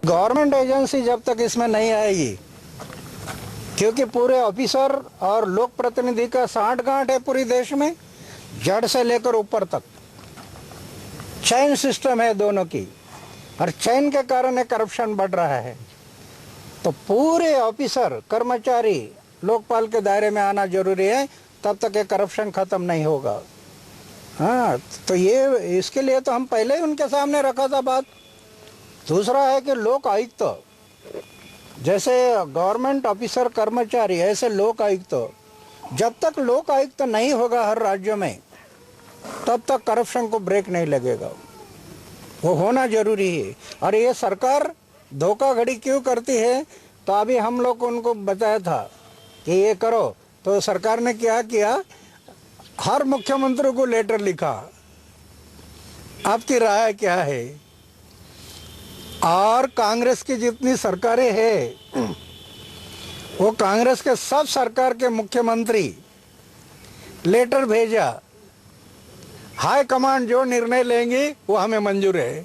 Government agency जब तक इसमें नहीं आएगी, क्योंकि पूरे ऑफिसर और लोक प्रतिनिधि का सांठगांठ है पूरी देश में, जड़ से लेकर ऊपर तक चेन सिस्टम है दोनों की, और चेन के कारण करप्शन बढ़ रहा है। तो पूरे ऑफिसर कर्मचारी लोकपाल के दायरे में आना जरूरी है, तब तक ये करप्शन खत्म नहीं होगा। हाँ, तो ये इसके लिए तो हम पहले ही उनके सामने रखा था बात। दूसरा है कि लोक आयुक्त, जैसे गवर्नमेंट ऑफिसर कर्मचारी, ऐसे लोक आयुक्त, जब तक लोक आयुक्त नहीं होगा हर राज्य में, तब तक करप्शन को ब्रेक नहीं लगेगा। वो होना जरूरी है। और ये सरकार धोखाधड़ी क्यों करती है, तो अभी हम लोग को उनको बताया था कि ये करो, तो सरकार ने क्या किया, हर मुख्यमंत्री को लेटर लिखा, आपकी राय क्या है। और कांग्रेस की जितनी सरकारें हैं, वो कांग्रेस के सब सरकार के मुख्यमंत्री लेटर भेजा, हाई कमांड जो निर्णय लेंगी वो हमें मंजूर है।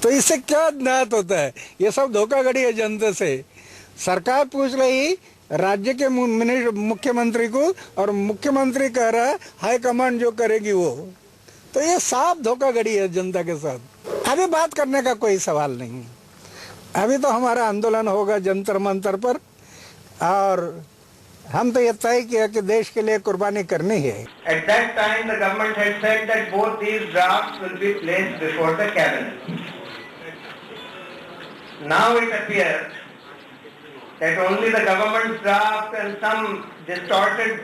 तो इससे क्या ज्ञात होता है, ये सब धोखाधड़ी है जनता से। सरकार पूछ रही राज्य के मुख्यमंत्री को, और मुख्यमंत्री कह रहा है हाई कमांड जो करेगी वो। तो ये साफ धोखाधड़ी है जनता के साथ। अभी बात करने का कोई सवाल नहीं, अभी तो हमारा आंदोलन होगा जंतर मंतर पर, और हम तो ये तय किया कि देश के लिए कुर्बानी करनी है। At that time the government had said that both these drafts will be placed before the cabinet. Now it appears that only the government draft and some distorted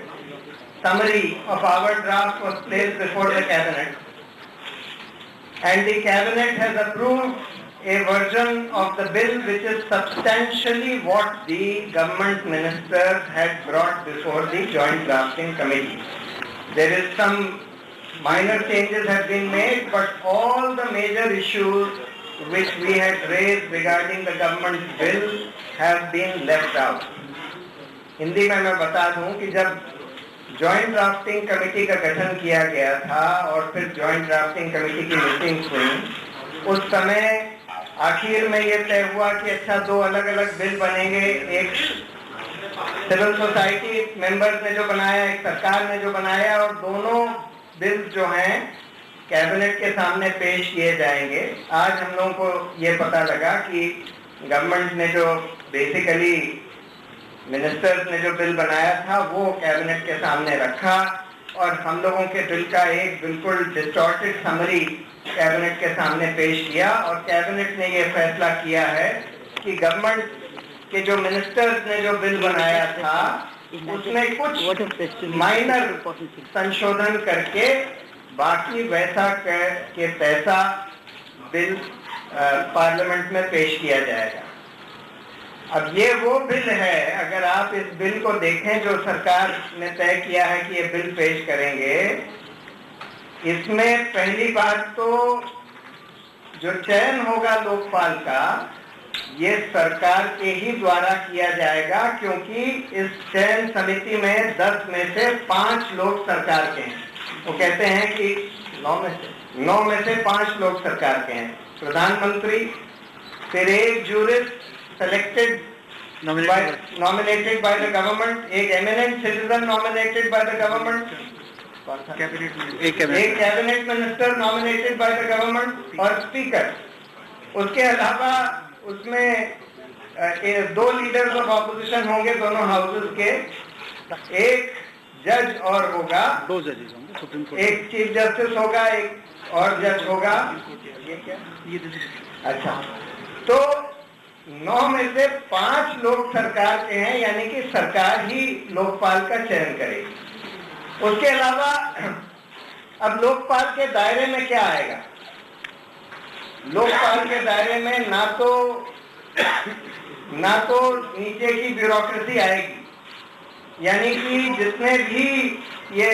summary of our draft was placed before the cabinet, and the cabinet has approved a version of the bill which is substantially what the government ministers had brought before the joint drafting committee. There is some minor changes have been made, but all the major issues which we had raised regarding the government bill have been left out. Hindi में मैं बता दूं कि जब joint drafting committee का गठन किया गया था और फिर जॉइंट ड्राफ्टिंग कमेटी की मीटिंग हुई, उस समय आखिर में ये तय हुआ कि अच्छा दो अलग अलग बिल बनेंगे, एक सिविल सोसाइटी मेंबर्स ने जो बनाया, एक सरकार ने जो बनाया, और दोनों बिल जो हैं कैबिनेट के सामने पेश किए जाएंगे। आज हम लोगों को ये पता लगा कि गवर्नमेंट ने जो बेसिकली मिनिस्टर्स ने जो बिल बनाया था वो कैबिनेट के सामने रखा, और हम लोगों के बिल का एक बिल्कुल डिस्टॉर्टेड समरी कैबिनेट के सामने पेश किया, और कैबिनेट ने ये फैसला किया है कि गवर्नमेंट के जो मिनिस्टर्स ने जो बिल बनाया था उसमें कुछ माइनर संशोधन करके बाकी वैसा के पैसा बिल पार्लियामेंट में पेश किया जाएगा। अब ये वो बिल है, अगर आप इस बिल को देखें जो सरकार ने तय किया है कि ये बिल पेश करेंगे, इसमें पहली बात तो जो चयन होगा लोकपाल का, ये सरकार के ही द्वारा किया जाएगा, क्योंकि इस चयन समिति में 10 में से 5 लोग सरकार के हैं। वो कहते हैं कि 9 में से 5 लोग सरकार के हैं, प्रधानमंत्री, फिर एक jurist selected nominated by the government, एक eminent citizen nominated by the government, एक cabinet minister nominated by the government, और स्पीकर। उसके अलावा उसमें 2 लीडर्स ऑफ ऑपोजिशन होंगे दोनों हाउसेस के, एक जज और होगा, 2 जजेस होंगे सुप्रीम कोर्ट, एक चीफ जस्टिस होगा, एक और जज होगा। ये क्या अच्छा, तो 9 में से 5 लोग सरकार के हैं, यानी कि सरकार ही लोकपाल का चयन करेगी। उसके अलावा अब लोकपाल के दायरे में क्या आएगा, लोकपाल के दायरे में ना तो नीचे की ब्यूरोक्रेसी आएगी, यानी कि जितने भी ये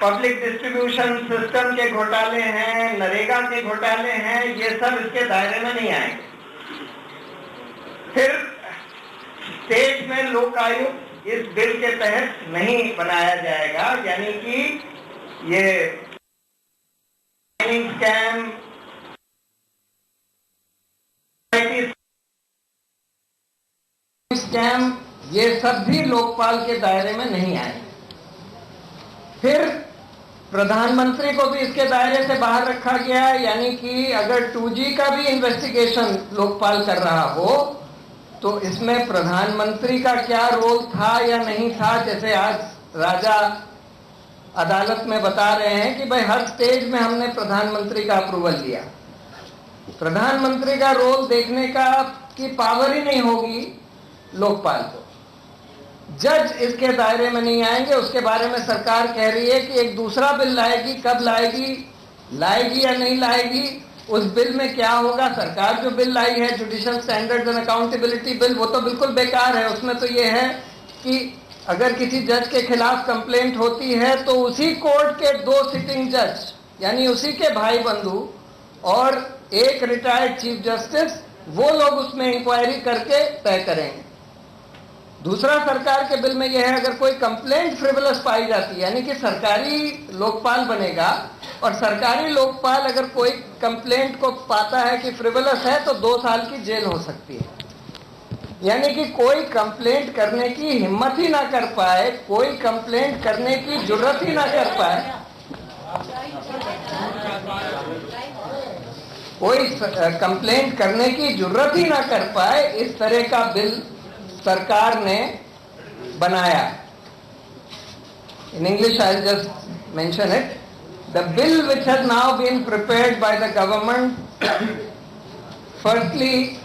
पब्लिक डिस्ट्रीब्यूशन सिस्टम के घोटाले हैं, नरेगा के घोटाले हैं, ये सब इसके दायरे में नहीं आएंगे। फिर स्टेट में लोक आयुक्त इस बिल के तहत नहीं बनाया जाएगा, यानी कि ये स्कैम स्कैम, ये सब भी लोकपाल के दायरे में नहीं आए। फिर प्रधानमंत्री को भी इसके दायरे से बाहर रखा गया है, यानी कि अगर 2G का भी इन्वेस्टिगेशन लोकपाल कर रहा हो तो इसमें प्रधानमंत्री का क्या रोल था या नहीं था। जैसे आज राजा अदालत में बता रहे हैं कि भाई हर स्टेज में हमने प्रधानमंत्री का अप्रूवल लिया। प्रधानमंत्री का रोल देखने का की पावर ही नहीं होगी लोकपाल को। जज इसके दायरे में नहीं आएंगे। उसके बारे में सरकार कह रही है कि एक दूसरा बिल लाएगी, कब लाएगी या नहीं लाएगी, उस बिल में क्या होगा। सरकार जो बिल लाई है judicial standards and accountability bill, वो तो बिल्कुल बेकार है। उसमें तो ये है कि अगर किसी जज के खिलाफ कंप्लेंट होती है तो उसी कोर्ट के 2 सिटिंग जज, यानी उसी के भाई बंधु और एक रिटायर्ड चीफ जस्टिस, वो लोग उसमें इंक्वायरी करके तय करेंगे। दूसरा सरकार के बिल में यह है, अगर कोई कंप्लेंट फ्रिवलस पाई जाती है, यानी कि सरकारी लोकपाल बनेगा और सरकारी लोकपाल अगर कोई कंप्लेंट को पाता है कि फ्रिवलस है तो 2 साल की जेल हो सकती है। यानी कि कोई कंप्लेंट करने की हिम्मत ही ना कर पाए, कोई कंप्लेंट करने की जुर्रत ही ना कर पाए, कोई कंप्लेंट करने की जुर्रत ही ना कर पाए, इस तरह का बिल सरकार ने बनाया। In English I'll just mention it. The bill which has now been prepared by the government, firstly,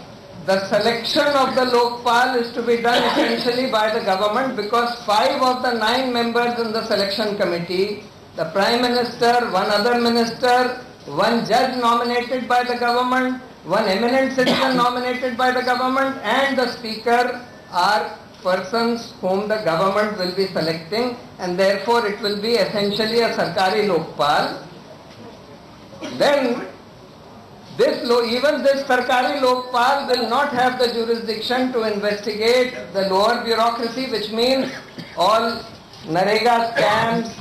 the selection of the Lokpal is to be done essentially by the government, because 5 of the 9 members in the selection committee, the Prime Minister, one other minister, one judge nominated by the government, one eminent citizen nominated by the government, and the Speaker are persons whom the government will be selecting, and therefore it will be essentially a Sarkari Lokpal. Then even this Sarkari Lokpal will not have the jurisdiction to investigate the lower bureaucracy, which means all Narega scams,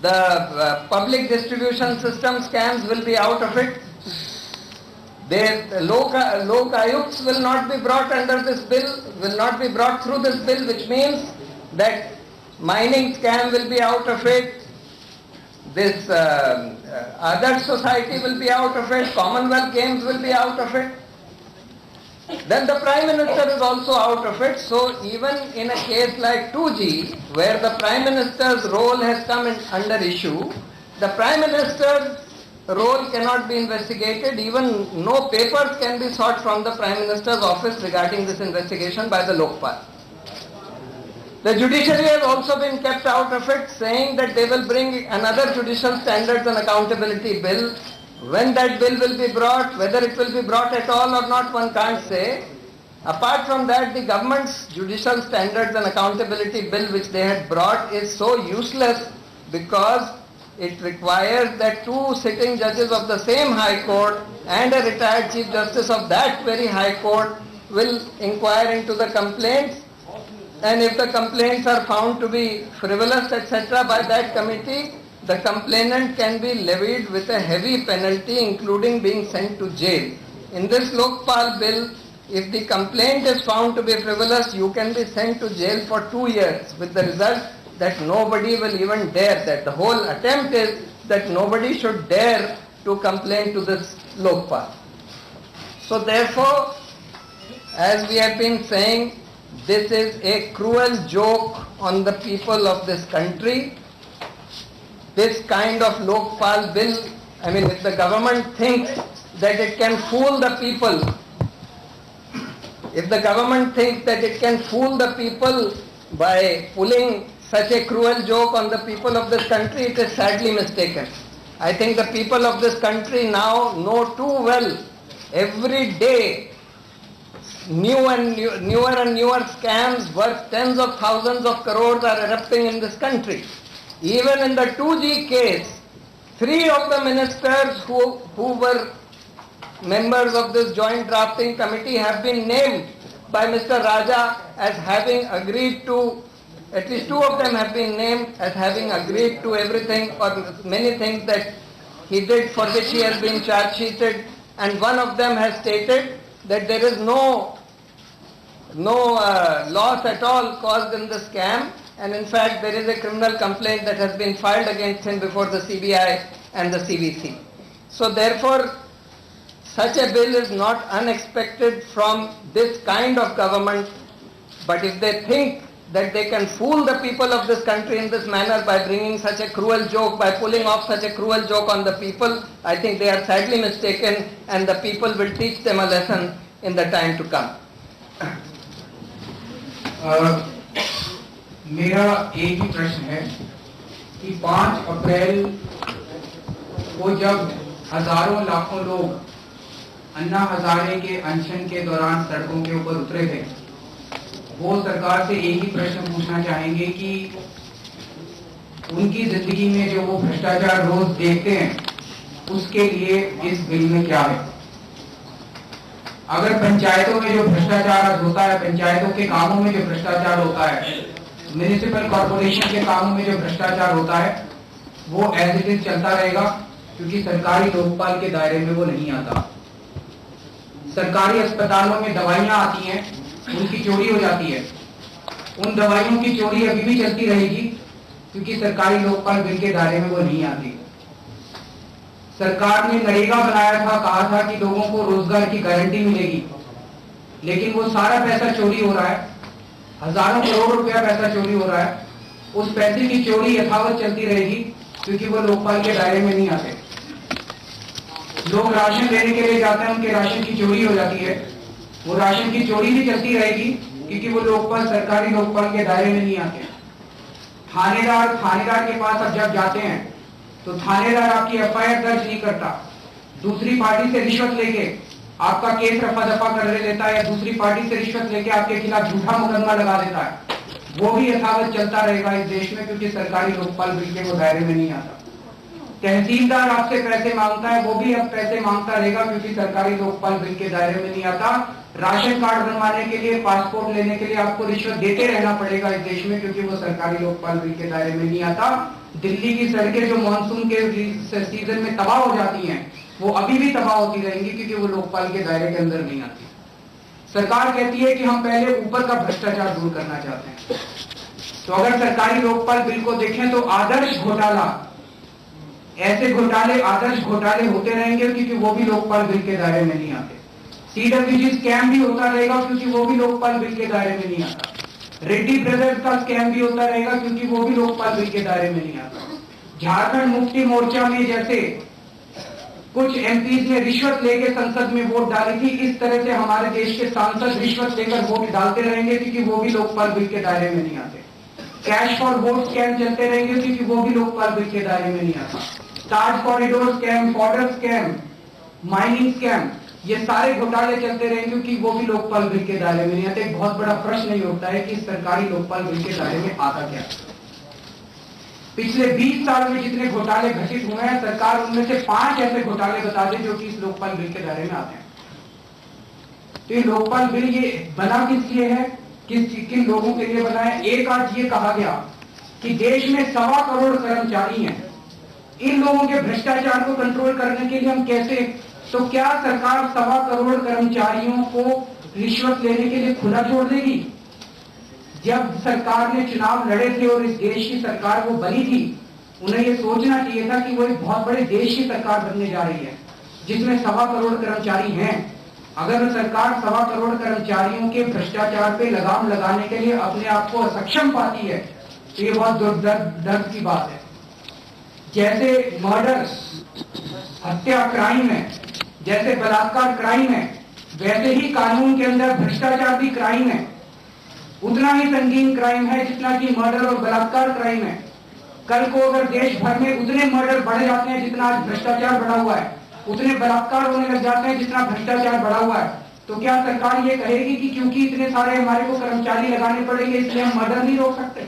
the public distribution system scams will be out of it. The Lok Ayukts will not be brought under this bill, will not be brought through this bill, which means that mining scam will be out of it, this other society will be out of it, Commonwealth Games will be out of it. Then the Prime Minister is also out of it. So even in a case like 2G, where the Prime Minister's role has come under issue, the Prime Minister's role cannot be investigated. Even no papers can be sought from the Prime Minister's office regarding this investigation by the Lokpal. The judiciary has also been kept out of it, saying that they will bring another judicial standards and accountability bill. When that bill will be brought, whether it will be brought at all or not, one can't say. Apart from that, the government's judicial standards and accountability bill which they had brought is so useless, because it requires that 2 sitting judges of the same High Court and a retired Chief Justice of that very High Court will inquire into the complaints, and if the complaints are found to be frivolous, etc. by that committee, the complainant can be levied with a heavy penalty, including being sent to jail. In this Lokpal bill, if the complaint is found to be frivolous, you can be sent to jail for 2 years, with the result that nobody will even dare that. The whole attempt is that nobody should dare to complain to this Lokpal. So therefore, as we have been saying, this is a cruel joke on the people of this country. This kind of Lokpal bill, I mean, if the government thinks that it can fool the people, if the government thinks that it can fool the people by pulling such a cruel joke on the people of this country, it is sadly mistaken. I think the people of this country now know too well, every day newer and newer scams worth tens of thousands of crores are erupting in this country. Even in the 2G case, 3 of the ministers who were members of this joint drafting committee have been named by Mr. Raja as having agreed to, at least 2 of them have been named as having agreed to everything or many things that he did for which he has been charge sheeted, and one of them has stated that there is no loss at all caused in the scam, and in fact there is a criminal complaint that has been filed against him before the CBI and the CVC. So therefore, such a bill is not unexpected from this kind of government, but if they think that they can fool the people of this country in this manner by bringing such a cruel joke, by pulling off such a cruel joke on the people, I think they are sadly mistaken, and the people will teach them a lesson in the time to come. मेरा एक ही प्रश्न है कि 5 अप्रैल को जब हजारों लाखों लोग अन्ना हजारे के अनशन के दौरान सड़कों के ऊपर उतरे थे, वो सरकार से एक ही प्रश्न पूछना चाहेंगे कि उनकी जिंदगी में जो वो भ्रष्टाचार रोज देखते हैं, उसके लिए इस बिल में क्या है? अगर पंचायतों में जो भ्रष्टाचार होता है, पंचायतों के कामों में जो भ्रष्टाचार होता है, म्युनिसिपल कॉर्पोरेशन के कामों में जो भ्रष्टाचार होता है, वो एज इट इज चलता रहेगा, क्योंकि सरकारी लोकपाल के दायरे में वो नहीं आता। सरकारी अस्पतालों में दवाइयां आती हैं, उनकी चोरी हो जाती है, उन दवाइयों की चोरी अभी भी चलती रहेगी, क्योंकि सरकारी लोकपाल बिल के दायरे में वो नहीं आती। सरकार ने नरेगा बनाया था, कहा था कि लोगों को रोजगार की गारंटी मिलेगी, लेकिन वो सारा पैसा चोरी हो रहा है, हजारों करोड़ रुपया पैसा चोरी हो रहा है। उस पैसे की चोरी यथावत चलती रहेगी, क्योंकि वो लोकपाल के दायरे में नहीं आते। लोग राशन लेने के लिए जाते हैं, उनके राशन की चोरी हो जाती है, वो राशन की चोरी भी चलती रहेगी, क्योंकि वो लोकपाल सरकारी लोकपाल के दायरे में नहीं आते। थानेदार के पास अब जब जाते हैं तो थानेदार आपकी एफआईआर दर्ज नहीं करता, दूसरी पार्टी से रिश्वत लेके आपका केस रफा दफा कर लेता है, या दूसरी पार्टी से रिश्वत लेके आपके खिलाफ झूठा मुकदमा लगा देता है। वो भी यथावत चलता रहेगा इस देश में, क्योंकि सरकारी लोकपाल बिल के वो दायरे में नहीं आता। तहसीलदार आपसे पैसे मांगता है, वो भी अब पैसे मांगता रहेगा, क्योंकि सरकारी लोकपाल बिल के दायरे में नहीं आता। राशन कार्ड बनवाने के लिए, पासपोर्ट लेने के लिए आपको रिश्वत देते रहना पड़ेगा इस देश में, क्योंकि वो सरकारी लोकपाल बिल के दायरे में नहीं आता। दिल्ली की सड़कें जो मानसून के सीजन में तबाह हो जाती हैं, वो अभी भी तबाह होती रहेंगी, क्योंकि वो लोकपाल के दायरे के अंदर नहीं आती। सरकार कहती है कि हम पहले ऊपर का भ्रष्टाचार दूर करना चाहते हैं, तो अगर सरकारी लोकपाल बिल को देखें तो आदर्श घोटाला, ऐसे घोटाले आदर्श घोटाले होते रहेंगे, क्योंकि वो भी लोकपाल बिल के दायरे में नहीं आते। सीडब्ल्यूजी स्कैम भी होता रहेगा, क्योंकि वो भी लोकपाल बिल के दायरे में नहीं आता। रेड्डी ब्रदर्स का स्कैम भी होता रहेगा, क्योंकि वो भी लोकपाल बिल के दायरे में नहीं आता। झारखंड मुक्ति मोर्चा में जैसे कुछ एमपीज ने रिश्वत लेके संसद में वोट डाली थी, इस तरह से हमारे देश के सांसद रिश्वत लेकर वोट डालते रहेंगे, क्योंकि वो भी लोकपाल बिल के दायरे में नहीं आते। कैश फॉर वोट स्कैम चलते रहेंगे, क्योंकि वो भी लोकपाल बिल के दायरे में नहीं आता। Taj corridor scam, border scam, mining scam, ये सारे घोटाले चलते रहेंगे, क्योंकि वो भी लोकपाल बिल के दायरे में नहीं आते। एक बहुत बड़ा प्रश्न ये होता है कि सरकारी लोकपाल बिल के दायरे में आता क्या? पिछले 20 साल में जितने घोटाले घटित हुए हैं, सरकार उनमें से 5 ऐसे घोटाले बता दे जो कि इस लोकपाल बिल के दायरे में आते हैं। तो ये लोकपाल बिल ये बना किस लिए है, किन लोगों के लिए बना है? एक आज ये कहा गया कि देश में 1.25 करोड़ कर्मचारी हैं, इन लोगों के भ्रष्टाचार को कंट्रोल करने के लिए हम कैसे, तो क्या सरकार 1.25 करोड़ कर्मचारियों को रिश्वत लेने के लिए खुला छोड़ देगी? जब सरकार ने चुनाव लड़े थे और इस देश की सरकार वो बनी थी, उन्हें ये सोचना चाहिए था कि वो एक बहुत बड़े देश की सरकार बनने जा रही है, जिसमें 1.25 करोड़ कर्मचारी हैं। अगर सरकार 1.25 करोड़ कर्मचारियों के भ्रष्टाचार पे लगाम लगाने के लिए अपने आप को असक्षम पाती है, तो ये बहुत दर्द की बात है। जैसे मर्डर, हत्या क्राइम है, जैसे बलात्कार क्राइम है, वैसे ही कानून के अंदर भ्रष्टाचार भी क्राइम है। उतना ही संगीन क्राइम है जितना कि मर्डर और बलात्कार क्राइम है। कल को अगर देश भर में उतने मर्डर बढ़ जाते हैं जितना आज भ्रष्टाचार बढ़ा हुआ है, उतने बलात्कार होने लग जाते हैं जितना भ्रष्टाचार बढ़ा हुआ है, तो क्या सरकार ये कहेगी कि क्योंकि इतने सारे हमारे को कर्मचारी लगाने पड़ेंगे इसलिए हम मर्डर नहीं रोक सकते?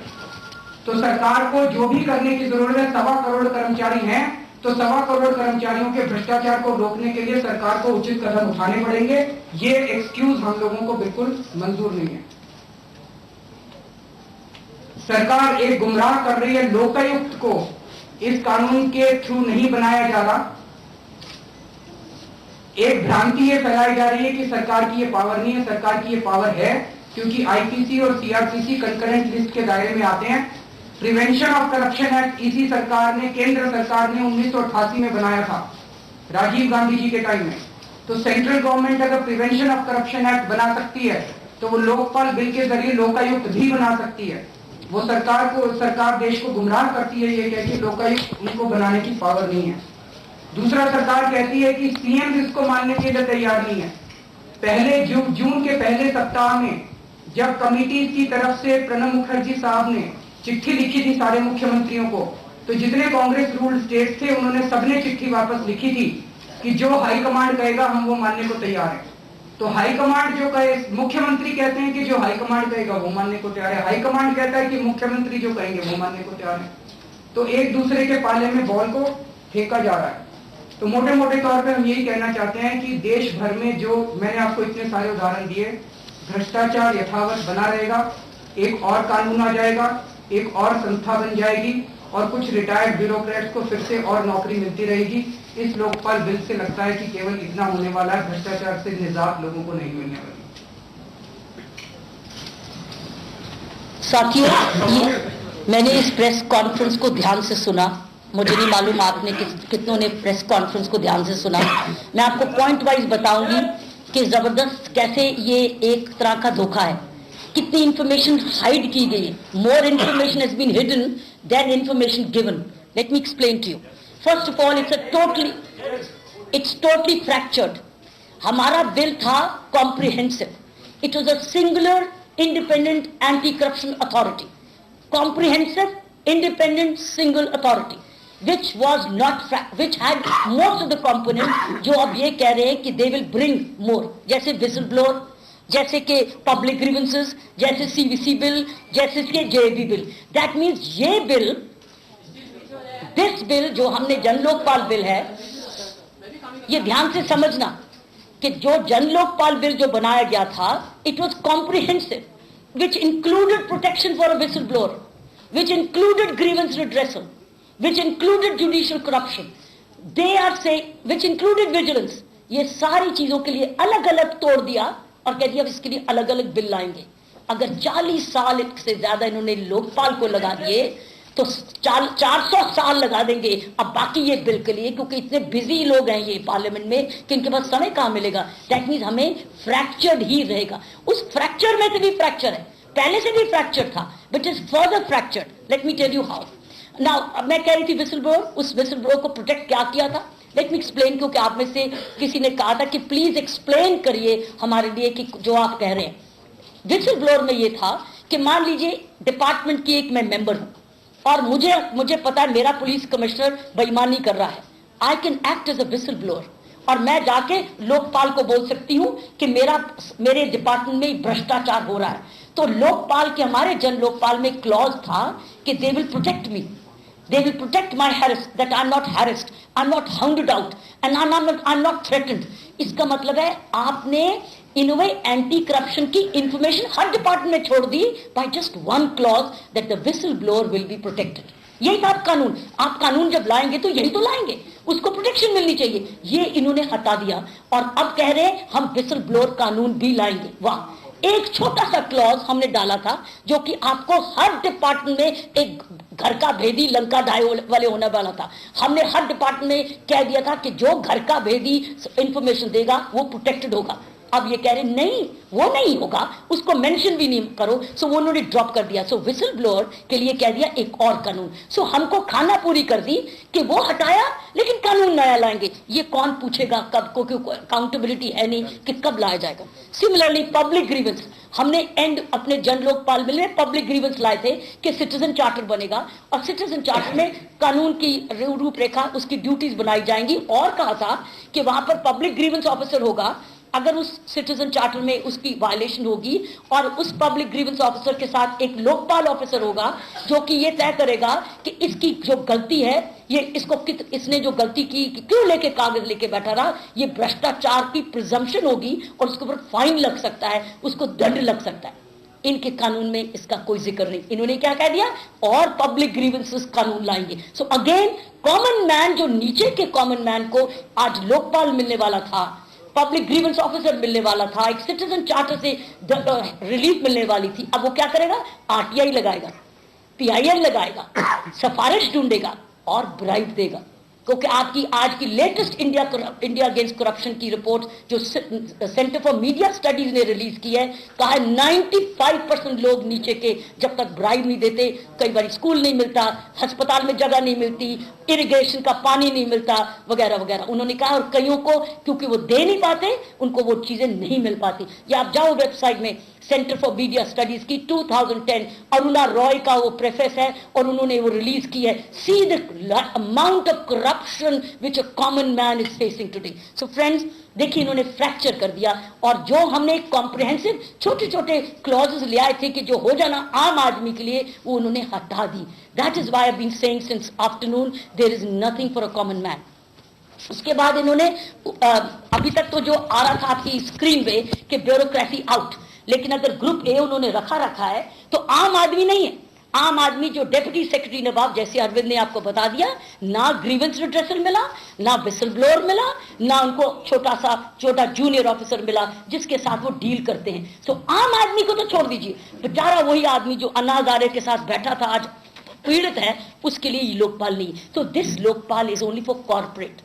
तो सरकार को जो भी करने की जरूरत है, 1.25 करोड़ कर्मचारी हैं, तो 1.25 करोड़ कर्मचारियों के भ्रष्टाचार को रोकने के लिए सरकार को उचित कदम उठाने पड़ेंगे। ये एक्सक्यूज हम लोगों को बिल्कुल मंजूर नहीं है। सरकार एक गुमराह कर रही है, लोकायुक्त को इस कानून के थ्रू नहीं बनाया जा रहा। एक भ्रांति ये फैलाई जा रही है कि सरकार की ये पावर नहीं है, सरकार की ये पावर है। क्योंकि आईपीसी और सीआरपीसी कंकरेंट लिस्ट के दायरे में आते हैं। प्रिवेंशन ऑफ करप्शन एक्ट इसी सरकार ने, केंद्र सरकार ने 1988 में बनाया था, राजीव गांधी जी के टाइम में। तो सेंट्रल गवर्नमेंट अगर प्रिवेंशन ऑफ करप्शन एक्ट बना सकती है तो वो लोकपाल बिल के जरिए लोकायुक्त भी बना सकती है। वो सरकार देश को गुमराह करती है ये कह के लोकायुक्त उनको बनाने की पावर नहीं है। दूसरा, सरकार कहती है कि सीएम इसको मानने के लिए तैयार नहीं है। पहले जून के पहले सप्ताह में जब कमिटी की तरफ से प्रणब मुखर्जी साहब ने चिट्ठी लिखी थी सारे मुख्यमंत्रियों को, तो जितने कांग्रेस रूल्ड स्टेट थे उन्होंने सबने चिट्ठी वापस लिखी थी कि जो हाईकमांड कहेगा हम वो मानने को तैयार है। तो हाईकमांड जो कहे, मुख्यमंत्री कहते हैं कि जो हाईकमांड कहेगा वो मानने को तैयार है, हाईकमांड कहता है कि मुख्यमंत्री जो कहेंगे वो मानने को तैयार है। तो एक दूसरे के पाले में बॉल को फेंका जा रहा है। तो मोटे मोटे तौर पे हम यही कहना चाहते हैं कि देश भर में जो मैंने आपको इतने सारे उदाहरण दिए, भ्रष्टाचार यथावत बना रहेगा। एक और कानून आ जाएगा, एक और संस्था बन जाएगी और कुछ रिटायर्ड ब्यूरोक्रेट्स को फिर से और नौकरी मिलती रहेगी। इस लोकपाल बिल से लगता है कि केवल इतना होने वाला है, भ्रष्टाचार से निजात लोगों को नहीं मिलने वाली। साथियों, मैंने इस प्रेस कॉन्फ्रेंस को ध्यान से सुना। मुझे नहीं मालूम आपने कितनों ने प्रेस कॉन्फ्रेंस को ध्यान से सुना। मैं आपको पॉइंट वाइज बताऊंगी कि जबरदस्त कैसे ये एक तरह का धोखा है, कितनी इंफॉर्मेशन हाइड की गई है। More information has been hidden than information given. Let me explain to you. First of all, it's totally fractured. हमारा बिल था comprehensive. It was a singular independent anti corruption authority, comprehensive independent single authority which had most of the components जो अब ये कह रहे हैं कि they will bring more, जैसे विसल ब्लोअर, जैसे कि पब्लिक ग्रीवेंसेस, जैसे सीवीसी बिल, जैसे कि जेबी बिल। दैट मीन्स ये बिल, दिस बिल जो हमने जन लोकपाल बिल है, ये ध्यान से समझना कि जो जन लोकपाल बिल जो बनाया गया था, it was comprehensive which included protection for a whistleblower, which included grievance redressal, which included judicial corruption, they are saying, which included vigilance। ये सारी चीजों के लिए अलग अलग तोड़ दिया और कह दिया इसके लिए अलग अलग बिल लाएंगे। अगर 40 साल से ज्यादा इन्होंने लोकपाल को लगा दिए तो 400 साल लगा देंगे अब बाकी ये बिल के लिए, क्योंकि इतने बिजी लोग हैं ये पार्लियामेंट में कि इनके पास समय कहां मिलेगा। दैट मीन्स हमें फ्रैक्चर्ड ही रहेगा। उस फ्रैक्चर में से भी फ्रैक्चर है, पहले से भी फ्रैक्चर था, but is further fractured. Let me tell you how. Now मैं कह रही थी विसल ब्लोअर, उस विसल ब्लोअर को प्रोटेक्ट क्या किया था, लेट मी एक्सप्लेन। क्योंकि आप में से किसी ने कहा था कि प्लीज एक्सप्लेन करिए हमारे लिए कि जो आप कह रहे हैं। विसल ब्लोअर में ये था कि मान लीजिए डिपार्टमेंट की एक मैं मेंबर हूं और मुझे पता है मेरा पुलिस कमिश्नर बेईमानी कर रहा है। I can act as a whistle blower और मैं जाके लोकपाल को बोल सकती हूं कि मेरे डिपार्टमेंट में भ्रष्टाचार हो रहा है। तो लोकपाल के, हमारे जन लोकपाल में क्लॉज था कि they will protect me, they will protect my that I'm not harassed, I'm not hounded out and I'm not threatened। इसका मतलब है आपने इन वे एंटी करप्शन की इंफॉर्मेशन हर डिपार्टमेंट में छोड़ दी by just one clause that the whistleblower will be protected। यही था कानून। आप कानून जब लाएंगे तो यही तो लाएंगे, उसको प्रोटेक्शन मिलनी चाहिए। ये इन्होंने हटा दिया और अब कह रहे हैं हम विसल ब्लोअर कानून भी लाएंगे। वाह, एक छोटा सा क्लॉज हमने डाला था जो कि आपको हर डिपार्टमेंट में एक घर का भेदी लंका ढाई वाले होने वाला था। हमने हर डिपार्टमेंट में कह दिया था कि जो घर का भेदी इंफॉर्मेशन देगा वो प्रोटेक्टेड होगा। अब ये कह रहे नहीं, वो नहीं होगा, उसको मेंशन भी नहीं करो। सो वो उन्होंने ड्रॉप कर दिया। सो विसल ब्लोअर के लिए कह दिया एक और कानून। सो हमको खाना पूरी कर दी कि वो हटाया लेकिन कानून नया लाएंगे। ये कौन पूछेगा कब को, क्योंकि अकाउंटेबिलिटी है नहीं कि कब लाया जाएगा। सिमिलरली पब्लिक ग्रीवेंस, हमने एंड अपने जन लोकपाल बिल में पब्लिक ग्रीवेंस लाए थे कि सिटीजन चार्टर बनेगा और सिटीजन चार्टर में कानून की रूपरेखा, उसकी ड्यूटीज बनाई जाएंगी। और कहा था कि वहां पर पब्लिक ग्रीवेंस ऑफिसर होगा अगर उस सिटीजन चार्टर में उसकी वायलेशन होगी, और उस पब्लिक ग्रीवेंस ऑफिसर के साथ एक लोकपाल ऑफिसर होगा जो कि ये तय करेगा कि इसकी जो गलती है, ये इसने जो गलती की क्यों लेके कागज लेके बैठा रहा, ये भ्रष्टाचार की प्रिजम्पशन होगी और उसके ऊपर फाइन लग सकता है, उसको दंड लग सकता है। इनके कानून में इसका कोई जिक्र नहीं। इन्होंने क्या कह दिया, और पब्लिक ग्रीवेंसेस कानून लाएंगे। सो अगेन कॉमन मैन, जो नीचे के कॉमन मैन को आज लोकपाल मिलने वाला था, पब्लिक ग्रीवेंस ऑफिसर मिलने वाला था, एक सिटीजन चार्टर से रिलीफ मिलने वाली थी, अब वो क्या करेगा? आरटीआई लगाएगा, पीआईएल लगाएगा, सिफारिश ढूंढेगा और ब्राइब देगा। क्योंकि आपकी आज की लेटेस्ट इंडिया अगेंस्ट करप्शन की रिपोर्ट जो सेंटर फॉर मीडिया स्टडीज ने रिलीज की है, कहा है 95% लोग नीचे के जब तक ब्राइब नहीं देते, कई बार स्कूल नहीं मिलता, अस्पताल में जगह नहीं मिलती, इरिगेशन का पानी नहीं मिलता, वगैरह वगैरह। उन्होंने कहा और कईयों को क्योंकि वो दे नहीं पाते, उनको वो चीजें नहीं मिल पाती। या आप जाओ वेबसाइट में, सेंटर फॉर मीडिया स्टडीज की 2010 अरुणा रॉय का वो प्रेफेस है और उन्होंने वो रिलीज की है, see the amount of corruption which a common man is facing today. So friends, देखिए इन्होंने फ्रैक्चर कर दिया, और जो हमने कॉम्प्रिहेंसिव छोटे छोटे क्लॉजेस ले आए थे कि जो हो जाना आम आदमी के लिए, वो उन्होंने हटा दी। That is why I have been saying since afternoon there is nothing for a common man. उसके बाद इन्होंने अभी तक तो जो आ रहा था आपकी स्क्रीन पे कि ब्यूरोक्रेसी आउट, लेकिन अगर ग्रुप ए उन्होंने रखा है तो आम आदमी नहीं है। आम आदमी जो डेप्यूटी सेक्रेटरी नवाब, जैसे अरविंद ने आपको बता दिया, ना ग्रीवेंस रिड्रेसल मिला, ना विसल ब्लोअर मिला, ना उनको छोटा जूनियर ऑफिसर मिला जिसके साथ वो डील करते हैं। सो आम आदमी को तो छोड़ दीजिए, बेचारा वही आदमी जो अनागारे के साथ बैठा था आज पीड़ित है, उसके लिए ये लोकपाल नहीं। तो this Lokpal is only for corporate.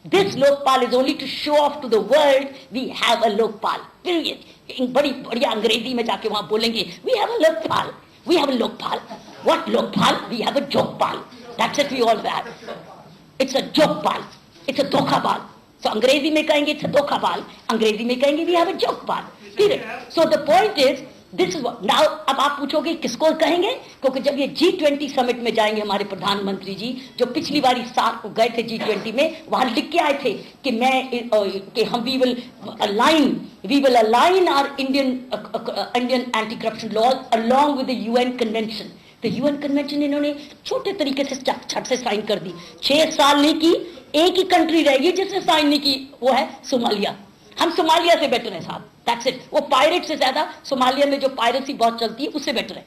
This Lokpal is only to show off to the world we have a Lokpal. Period. बड़ी बढ़िया अंग्रेजी में जाके वहां बोलेंगे we have a Lokpal. We have a Lokpal. What Lokpal? We have a Jokpal. That's it we all have. It's a Jokpal. It's a धोखाबाल. So अंग्रेजी में कहेंगे it's a धोखाबाल, अंग्रेजी में कहेंगे we have a Jokpal. Period. So the point is this is now. अब आप पूछोगे किसको कहेंगे, क्योंकि जब ये G20 समिट में जाएंगे हमारे प्रधानमंत्री जी, जो पिछली बारी साथ गए थे G20 में, वहां लिख के आए थे कि हम we will align our Indian anti corruption laws along with the UN convention. तो यूएन कन्वेंशन इन्होंने छोटे तरीके से छट से साइन कर दी। 6 साल नहीं की, एक ही कंट्री रहेगी जिसने साइन नहीं की, वो है सोमालिया। हम सोमालिया से बेटर है साहब, दैट्स इट। वो पायरेट से ज्यादा सोमालिया में जो पायरेसी बहुत चलती है उससे बेटर है।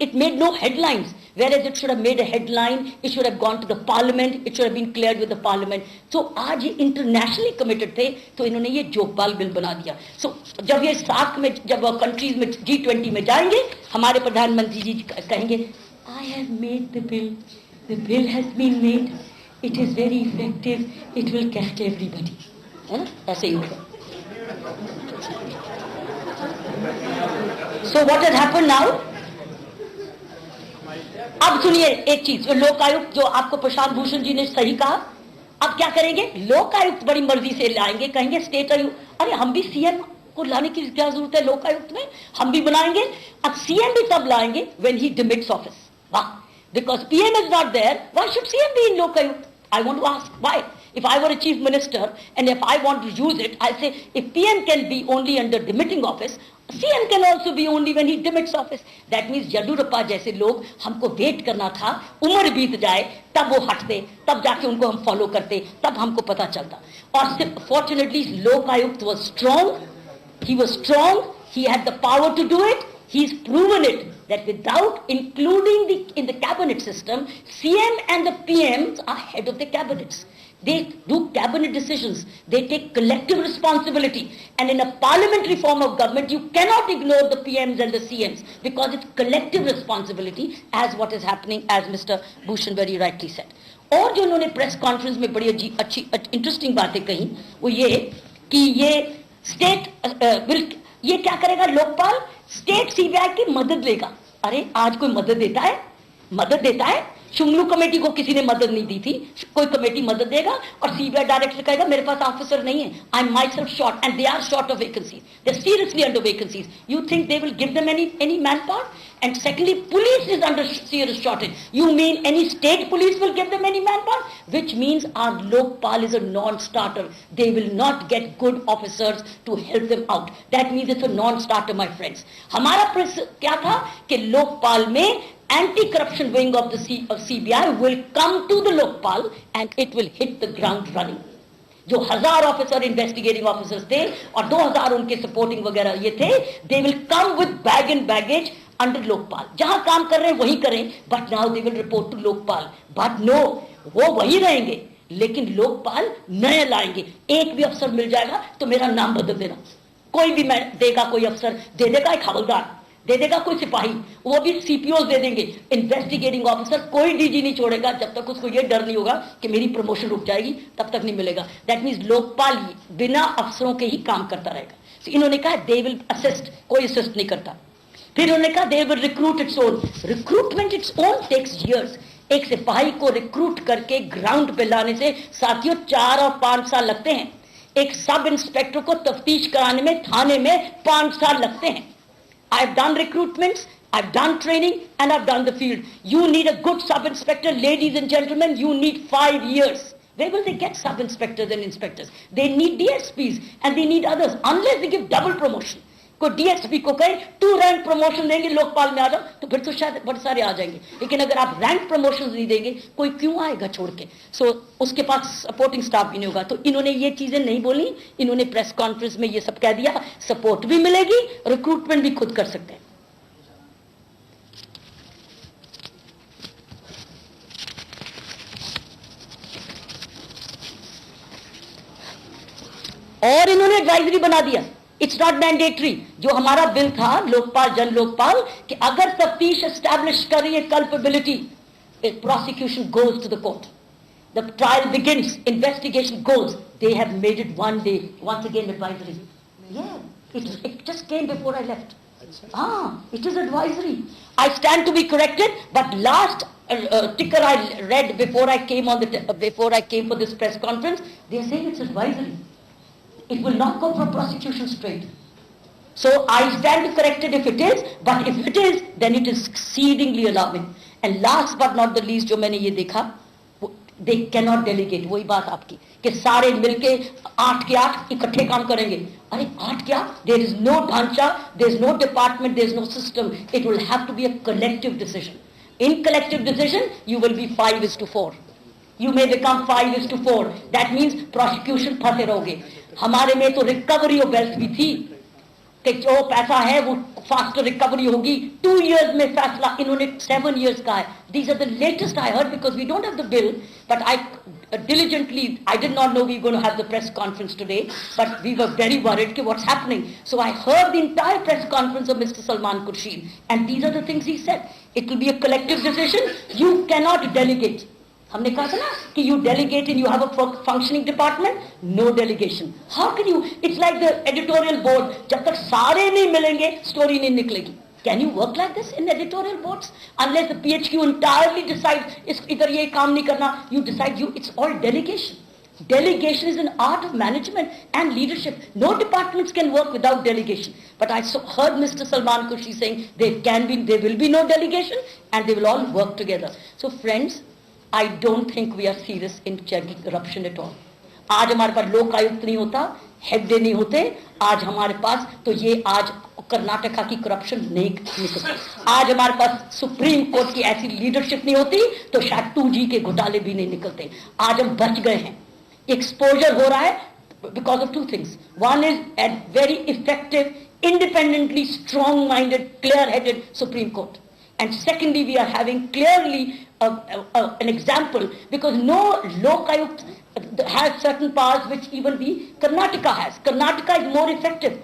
It made no headlines, whereas it should have made a headline, it should have gone to the parliament, it should have been cleared with the parliament. So आज ये internationally committed थे, तो इन्होंने ये जोगपाल बिल बना दिया। So जब ये सार्क में, जब कंट्रीज में G20 में जाएंगे, हमारे प्रधानमंत्री जी कहेंगे I have made the bill has been made, it is very effective, it will catch everybody. है ना, ऐसे ही होगा। So what has happened now? अब सुनिए एक चीज, लोकायुक्त जो आपको प्रशांत भूषण जी ने सही कहा, अब क्या करेंगे? लोकायुक्त बड़ी मर्जी से लाएंगे, कहेंगे स्टेट आयुक्त। अरे हम भी सीएम को लाने की क्या जरूरत है लोकायुक्त में, हम भी बनाएंगे। अब सीएम भी तब लाएंगे when he demits office. वाह, because PM is not there, why should CM be in Lokayukta? I want to ask why. If I were a chief minister and if I want to use it, I say if PM can be only under demitting office, CM can also be only when he demits office. That means Yediyurappa जैसे लोग हमको wait करना था, उम्र बीत जाए तब वो हटते, तब जाके उनको हम फॉलो करते, तब हमको पता चलता। और fortunately Lokayukta was strong, he was strong, he had the power to do it, he's proven it that without including in the cabinet system, CM and the PMs are head of the cabinets. They do cabinet decisions. They take collective responsibility. And in a parliamentary form of government, you cannot ignore the PMs and the CMs because it's collective responsibility as what is happening, as Mr. Bhushan very rightly said. और जो उन्होंने press conference में बड़ी अच्छी interesting बातें कही, वो ये कि ये स्टेट ये क्या करेगा? लोकपाल स्टेट सीबीआई की मदद लेगा। अरे आज कोई मदद देता है? मदद देता है? शुंगलू कमेटी को किसी ने मदद नहीं दी थी, कोई कमेटी मदद देगा और सीबीआई डायरेक्टर कहेगा मेरे पास ऑफिसर नहीं है, I am myself short, and they are short of vacancies, they are seriously under vacancies. You think they will give them any manpower? And secondly, police is under serious shortage. You mean any state police will give them any manpower? Which means our Lokpal is a non-starter. They will not get good officers to help them out. That means it's a non-starter, my friends. हमारा press क्या था कि लोकपाल में anti-corruption wing of the CBI will come to the Lokpal and it will hit the ground running. जो 1000 officer investigating officers थे और 2000 उनके supporting वगैरह ये थे, they will come with bag and baggage under Lokpal. जहां काम कर रहे हैं वहीं करें, but now they will report to Lokpal. But no, वो वही रहेंगे, लेकिन लोकपाल नए लाएंगे। एक भी अफसर मिल जाएगा तो मेरा नाम बदल देना, कोई भी मैं देगा, कोई अफसर दे देगा, एक हवलदार दे देगा, कोई सिपाही, वो भी सीपीओ दे देंगे, इन्वेस्टिगेटिंग ऑफिसर, कोई डीजी नहीं छोड़ेगा जब तक उसको ये डर नहीं होगा कि मेरी प्रमोशन रुक जाएगी, तब तक नहीं मिलेगा। दैट मीन्स लोकपाल बिना अफसरों के ही काम करता रहेगा। so, इन्होंने कहा दे विल असिस्ट, कोई असिस्ट नहीं करता। फिर उन्होंने कहा they will recruit its own. Recruitment its own takes years. एक सिपाही को रिक्रूट करके ग्राउंड पे लाने से साथियों 4 और 5 साल लगते हैं। एक सब इंस्पेक्टर को तफ्तीश कराने में थाने में 5 साल लगते हैं। I've done recruitments, I've done training, and I've done the field. You need a good sub-inspector, ladies and gentlemen, you need 5 years. Where will they get sub-inspectors and inspectors? They need DSPs and they need others, unless they give double promotion. कोई DSP को कहे 2 rank promotion देंगे लोकपाल में आ जाओ, तो फिर तो शायद बड़े सारे आ जाएंगे। लेकिन अगर आप रैंक प्रमोशन नहीं देंगे, कोई क्यों आएगा छोड़ के? उसके पास सपोर्टिंग स्टाफ भी नहीं होगा। तो इन्होंने ये चीजें नहीं बोली, इन्होंने प्रेस कॉन्फ्रेंस में ये सब कह दिया। सपोर्ट भी मिलेगी, रिक्रूटमेंट भी खुद कर सकते हैं। और इन्होंने एडवाइजरी बना दिया, इट्स नॉट मैंडेटरी। जो हमारा बिल था लोकपाल जन लोकपाल, कि अगर तफ्तीश एस्टैब्लिश कर रही है culpability, prosecution goes to the court, the trial begins, investigation goes. They have made it 1 day, once again advisory. Yeah, it just came before I left. It is advisory. I stand to be corrected, but last ticker I read before I came for this press conference, they are saying it's advisory. It will not go for prosecution straight. So I stand corrected if it is, but if it is, then it is exceedingly alarming. And last but not the least, जो मैंने ये देखा, they cannot delegate. वही बात आपकी कि सारे मिलके 8 के 8 इकट्ठे काम करेंगे। अरे 8 क्या? There is no ढांचा, there is no department, there is no system. It will have to be a collective decision. In collective decision, you will be 5:4. You may become 5:4. That means prosecution फंसे रहोगे। हमारे में तो recovery of wealth भी थी कि जो पैसा है वो फास्टर रिकवरी होगी, 2 years में फैसला। इन्होंने 7 years का है। These are the latest I heard, because we don't have the bill, but I diligently, I did not know we were going to have the press conference today, but we were very worried कि what's happening. So I heard the entire press conference of Mr. Salman Khurshid, and these are the things he said. It will be a collective decision. You cannot delegate. हमने कहा था ना कि you delegate and you have a functioning department, no delegation. How can you? It's like the editorial board. जब तक सारे नहीं मिलेंगे स्टोरी नहीं निकलेगी। Can you work like this in editorial boards? Unless the PHQ entirely decides इधर ये काम नहीं करना, you decide, it's all delegation. Delegation is an art of management and leadership. No departments can work without delegation. But I heard Mr. Salman Khurshid saying there will be no delegation and they will all work together. So friends, I don't think we are serious in checking corruption at all. आज हमारे पास लोक आयुक्त नहीं होता, हेगड़े नहीं होते, आज हमारे पास तो ये आज कर्नाटका की करप्शन नहीं निकलती। आज हमारे पास सुप्रीम कोर्ट की ऐसी लीडरशिप नहीं होती तो शायद 2G के घोटाले भी नहीं निकलते। आज हम बच गए हैं। एक्सपोजर हो रहा है because of 2 things. One is a very effective, independently strong-minded, clear-headed Supreme Court. And secondly, we are having clearly an example, because no Lokayukt has certain powers which even the Karnataka has. Karnataka is more effective.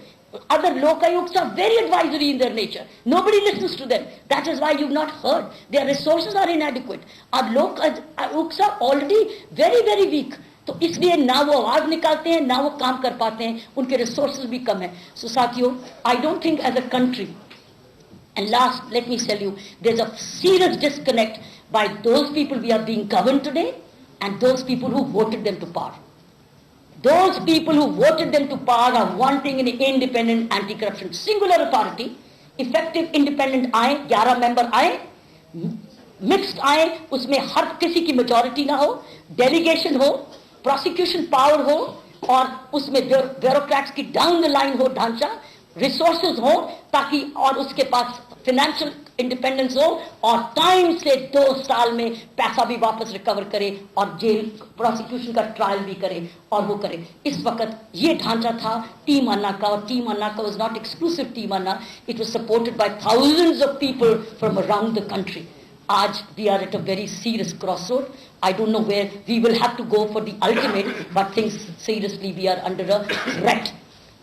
Other Lokayukts are very advisory in their nature. Nobody listens to them. That is why you've not heard. Their resources are inadequate. Our Lokayukts are already very, very weak. तो इसलिए ना वो आवाज निकालते हैं, ना वो काम कर पाते हैं, उनके रिसोर्सेज भी कम है। सो साथियों, I don't think as a country, and last, let me tell you, there's a serious disconnect by those people we are being governed today and those people who voted them to power. Those people who voted them to power are wanting an independent anti-corruption, singular authority, effective independent आए, 11 member आए, mixed आए, उसमें हर किसी की majority ना हो, delegation हो, prosecution power हो, और उसमें bureaucrats की down the line हो ढांचा, रिसोर्सेज हो, ताकि और उसके पास फाइनेंशियल इंडिपेंडेंस हो, और टाइम से 2 साल में पैसा भी वापस रिकवर करे और जेल प्रोसिक्यूशन का ट्रायल भी करे और वो करे। इस वक्त ये ढांचा था टीम अन्ना का, और टीम अन्ना का was not exclusive team Anna, it was supported by thousands of people from around the country. आज we are at a very serious crossroad. I don't know where we will have to go for the ultimate, but things seriously we are under a threat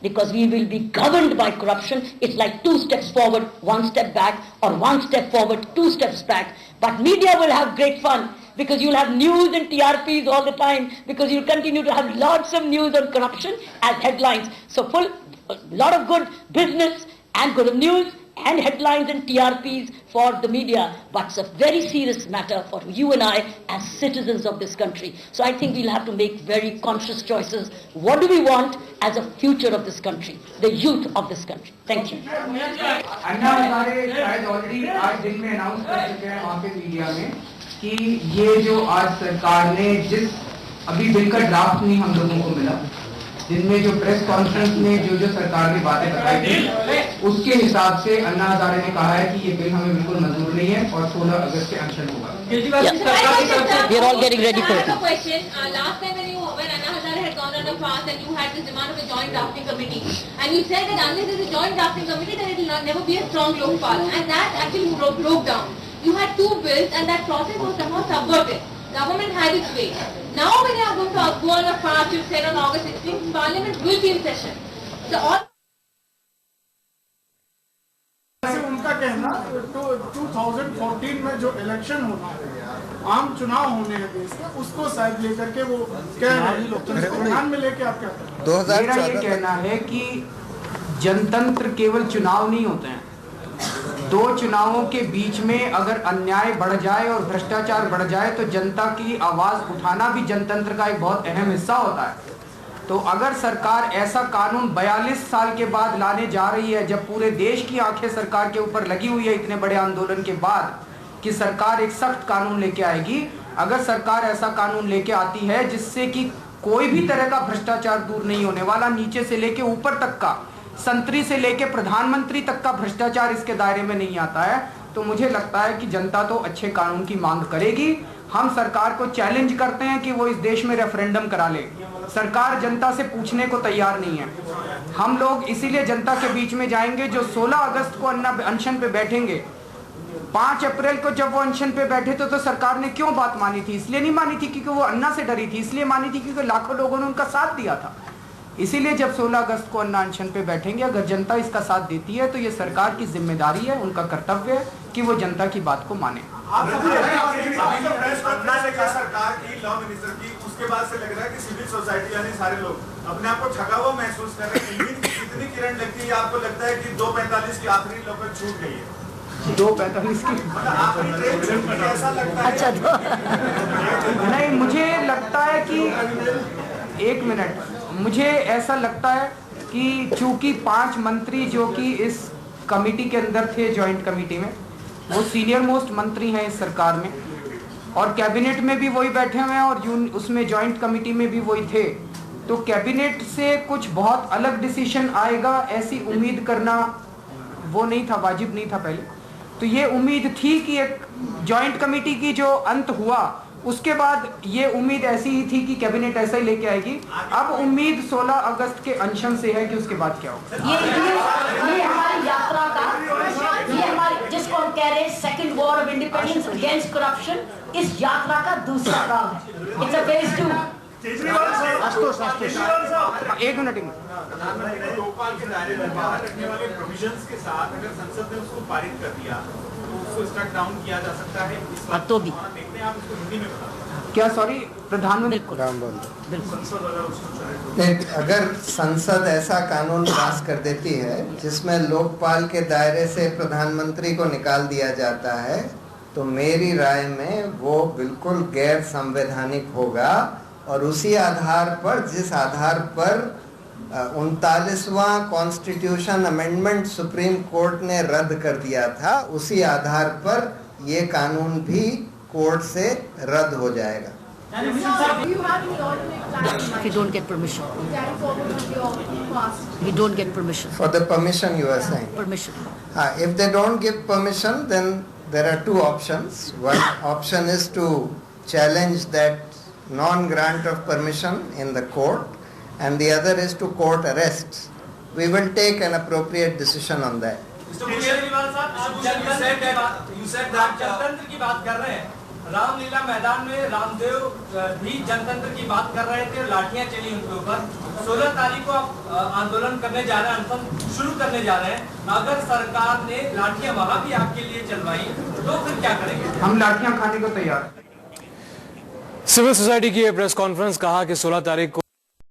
because we will be governed by corruption. It's like 2 steps forward, 1 step back, or 1 step forward, 2 steps back. But media will have great fun because you'll have news and TRPs all the time because you'll continue to have lots of news on corruption as headlines. So a lot of good business and good news and headlines and TRPs for the media, but it's a very serious matter for you and I as citizens of this country. So I think we'll have to make very conscious choices. What do we want as a future of this country, the youth of this country? Thank you. Anna Hazare शायद already आज दिन में announce कर चुके हैं वहाँ पे media में कि ये जो आज सरकार ने जिस अभी बिल का ड्राफ्ट नहीं हम लोगों को मिला, जिनमें जो प्रेस कॉन्फ्रेंस में जो सरकार ने बातें बताई थी उसके हिसाब से अन्ना हजारे ने कहा है कि ये बिल हमें बिल्कुल मंजूर नहीं है और 16 अगस्त से अनशन होगा। We are all getting ready for it. Question. Last time when Anna Hazare had gone on a fast and you had this demand of a joint drafting committee, and you said that unless there is a joint drafting committee, then it will never be a strong Lokpal, and that actually broke down. You had 2 bills, and that process was somehow subverted. Government had its way. Now when you are going to go on a fast, you said on August 16th, Parliament will be in session. So all. उनका कहना 2014 में जो election होना है, आम चुनाव होने हैं देश में, उसको शायद लेकर के वो कह रहे हैं, ध्यान में लेके आप क्या करें? 2014 मेरा ये कहना है कि जनतंत्र केवल चुनाव नहीं होते हैं। 2 चुनावों के बीच में अगर अन्याय बढ़ जाए और भ्रष्टाचार बढ़ जाए तो जनता की आवाज उठाना भी जनतंत्र का एक बहुत अहम हिस्सा होता है। तो अगर सरकार ऐसा कानून 42 साल के बाद लाने जा रही है, जब पूरे देश की आंखें सरकार के ऊपर लगी हुई है इतने बड़े आंदोलन के बाद कि सरकार एक सख्त कानून लेके आएगी, अगर सरकार ऐसा कानून लेके आती है जिससे कि कोई भी तरह का भ्रष्टाचार दूर नहीं होने वाला, नीचे से लेके ऊपर तक का, संतरी से लेके प्रधानमंत्री तक का भ्रष्टाचार इसके दायरे में नहीं आता है, तो मुझे लगता है कि जनता तो अच्छे कानून की मांग करेगी। हम सरकार को चैलेंज करते हैं कि वो इस देश में रेफरेंडम करा ले। सरकार जनता से पूछने को तैयार नहीं है। हम लोग इसीलिए जनता के बीच में जाएंगे। जो 16 अगस्त को अनशन पे बैठेंगे, 5 अप्रैल को जब वो अनशन पे बैठे तो सरकार ने क्यों बात मानी थी? इसलिए नहीं मानी थी क्योंकि वो अन्ना से डरी थी, इसलिए मानी थी क्योंकि लाखों लोगों ने उनका साथ दिया था। इसीलिए जब 16 अगस्त को अन्ना अनशन पे बैठेंगे, अगर जनता इसका साथ देती है तो ये सरकार की जिम्मेदारी है, उनका कर्तव्य है कि वो जनता की बात को माने। सरकार की लॉ मिनिस्टर की उसके बाद से लग रहा है कि सिविल सोसाइटी यानी सारे लोग अपने आप को ठगा हुआ महसूस कर रहे हैं। कितनी किरण लगती है आपको? लगता है कि 2:45 की आखिरी लोग छूट गई है? 2:45 की आखिरी ट्रेन छूट गई, ऐसा लगता है? अच्छा, नहीं, मुझे लगता है कि 1 मिनट, मुझे ऐसा लगता है कि चूंकि 5 मंत्री जो कि इस कमेटी के अंदर थे, जॉइंट कमेटी में, वो सीनियर मोस्ट मंत्री हैं इस सरकार में, और कैबिनेट में भी वही बैठे हुए हैं और उसमें जॉइंट कमेटी में भी वही थे, तो कैबिनेट से कुछ बहुत अलग डिसीजन आएगा ऐसी उम्मीद करना वो नहीं था, वाजिब नहीं था पहले। तो ये उम्मीद थी कि एक जॉइंट कमेटी की जो अंत हुआ उसके बाद ये उम्मीद ऐसी ही थी कि कैबिनेट ऐसा ही लेके आएगी। अब उम्मीद 16 अगस्त के अनशन से है कि उसके बाद क्या होगा। ये हमारी यात्रा का, ये हमारी जिसको हम कह रहे हैं second war of independence against corruption, इस यात्रा का दूसरा काम है। It's a phase 2। एक मिनट लोकपाल के दायरे में बाहर रखने वाले प्रोविजंस के साथ अगर संसद ने उसको पारित कर दिया तो उसको स्ट्रक डाउन किया जा सकता है। इस वक्त तो भी देखते हैं, आप इसको हिंदी में बता क्या, सॉरी, प्रधानमंत्री अगर संसद ऐसा कानून पास कर देती है जिसमें लोकपाल के दायरे से प्रधानमंत्री को निकाल दिया जाता है, तो मेरी राय में वो बिल्कुल गैर संवैधानिक होगा। और उसी आधार पर, जिस आधार पर 39वां कॉन्स्टिट्यूशन अमेंडमेंट सुप्रीम कोर्ट ने रद्द कर दिया था, उसी आधार पर ये कानून भी कोर्ट से रद्द हो जाएगा। If you don't get permission, you don't get permission. For the permission you are saying. Permission. If they don't give permission, then there are 2 options. One option is to challenge that non-grant of permission in the court, and the other is to court arrest. We will take an appropriate decision on that. Kejriwal साहब, आप जनतंत्र की बात कर रहे हैं। रामलीला मैदान में रामदेव भी जनतंत्र की बात कर रहे थे, लाठियां चली उनके ऊपर। 16 तारीख को आप आंदोलन करने जा रहे हैं, अनशन शुरू करने जा रहे हैं। अगर सरकार ने लाठियां वहां भी आपके लिए चलवाई तो फिर क्या करेंगे? हम लाठियां खाने को तैयार। सिविल सोसाइटी की प्रेस कॉन्फ्रेंस, कहा कि 16 तारीख को